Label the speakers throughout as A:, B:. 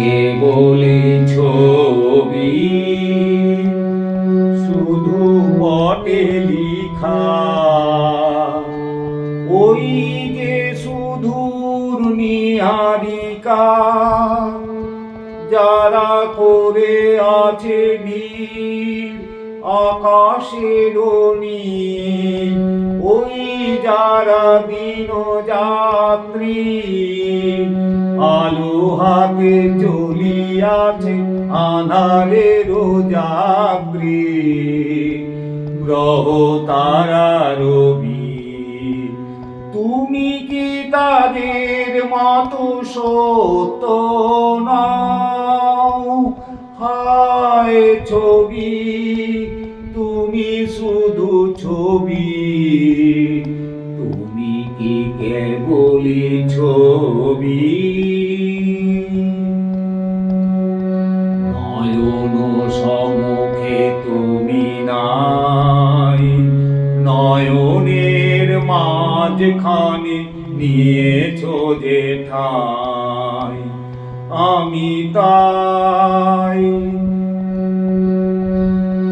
A: কেবলি ছবি, শুধু পটে লিখা। ওই যে সুদূর নিহারিকা, যারা করে আছে নীল আকাশের নীল। ওই যারা দিনযাত্রী, আলো হাতে চলিয়াছে আঁধারের যাত্রী। গ্রহ তারা রবি, তুমি কি তাদের মতো সত্য নাও? হায় ছবি, তুমি শুধু ছবি, তুমি কি কেবলি ছবি। নয়ন সম্মুখে তুমি নাই, নয়নের মাঝখানে নিয়েছো যে ঠাই। আমি তাই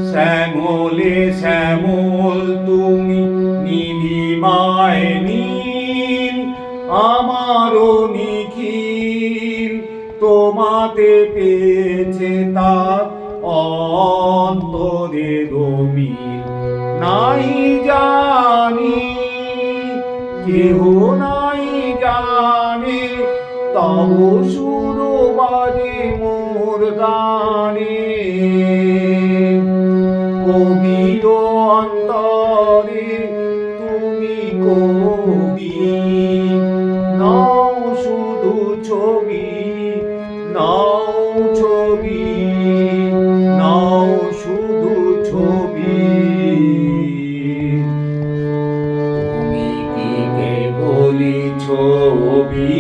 A: শ্যামলে শ্যামল তুমি, নীলিমায় নীল আমারও নিখিল। তোমাতে পেয়েছে তার অন্তরের মিল। নাই জানি, কেহ নাই জানে, তব সুর বাজে মোর গানে। কবির অন্তরে তুমি কবি, নাও শুধু ছবি, নাও ছবি, নাও শুধু ছবি। তুমি কি কেবলি ছবি।